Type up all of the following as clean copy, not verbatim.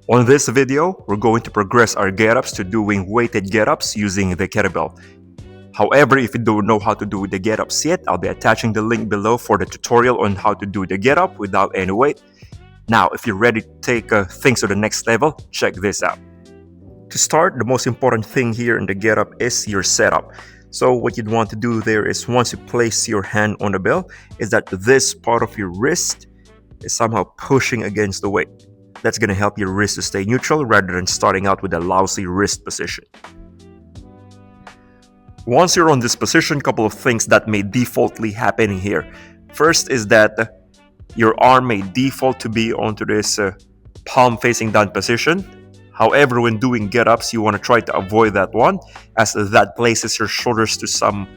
On this video, we're going to progress our get-ups to doing weighted get-ups using the kettlebell. However, if you don't know how to do the get-ups yet, I'll be attaching the link below for the tutorial on how to do the get-up without any weight. Now, if you're ready to take things to the next level, check this out. To start, the most important thing here in the get-up is your setup. So what you'd want to do there is, once you place your hand on the bell, is that this part of your wrist is somehow pushing against the weight. That's going to help your wrist to stay neutral rather than starting out with a lousy wrist position. Once you're on this position, a couple of things that may defaultly happen here. First is that your arm may default to be onto this palm facing down position. However, when doing get-ups, you want to try to avoid that one, as that places your shoulders to some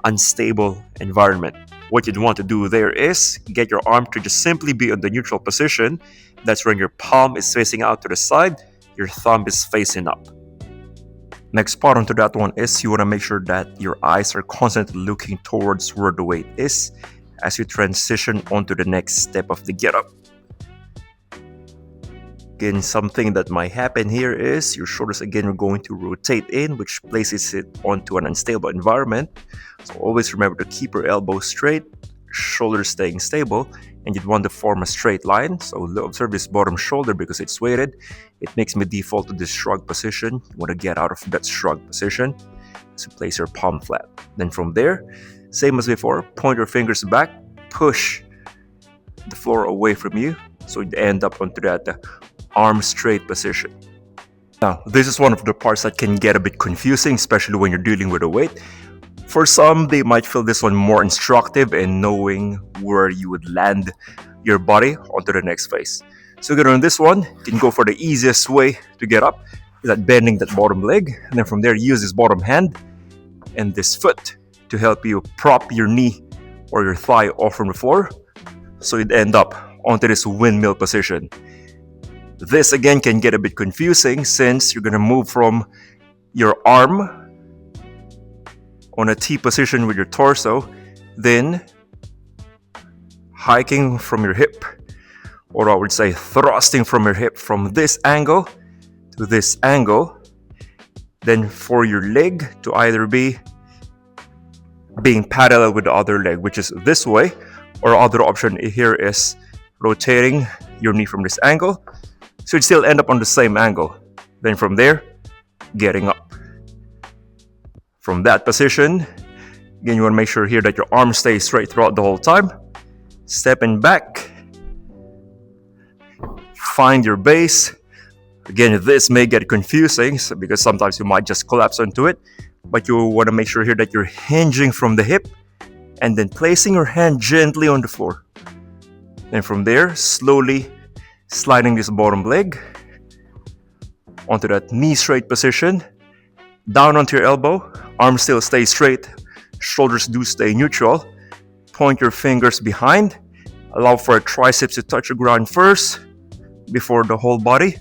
unstable environment. What you'd want to do there is get your arm to just simply be on the neutral position. That's when your palm is facing out to the side, your thumb is facing up. Next part onto that one is you want to make sure that your eyes are constantly looking towards where the weight is as you transition onto the next step of the get-up. Again, something that might happen here is your shoulders again are going to rotate in, which places it onto an unstable environment. So always remember to keep your elbows straight, shoulders staying stable, and you'd want to form a straight line. So observe this bottom shoulder because it's weighted. It makes me default to this shrug position. You want to get out of that shrug position. So place your palm flat. Then from there, same as before, point your fingers back, push the floor away from you. So you'd end up onto that arm straight position. Now, this is one of the parts that can get a bit confusing, especially when you're dealing with a weight. For some, they might feel this one more instructive in knowing where you would land your body onto the next phase. So good on this one, you can go for the easiest way to get up, is that bending that bottom leg, and then from there use this bottom hand and this foot to help you prop your knee or your thigh off from the floor, so you'd end up onto this windmill position. This again can get a bit confusing since you're going to move from your arm on a T position with your torso, then hiking from your hip, or I would say thrusting from your hip from this angle to this angle, then for your leg to either be being parallel with the other leg, which is this way, or other option here is rotating your knee from this angle, so you'd still end up on the same angle. Then from there, getting up. From that position, again, you want to make sure here that your arm stays straight throughout the whole time. Stepping back. Find your base. Again, this may get confusing because sometimes you might just collapse onto it, but you want to make sure here that you're hinging from the hip and then placing your hand gently on the floor. And from there, slowly sliding this bottom leg onto that knee straight position, down onto your elbow, arms still stay straight, shoulders do stay neutral, point your fingers behind, allow for a triceps to touch the ground first before the whole body.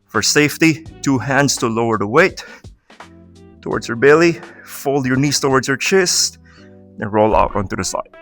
For safety, two hands to lower the weight towards your belly, fold your knees towards your chest, and roll out onto the side.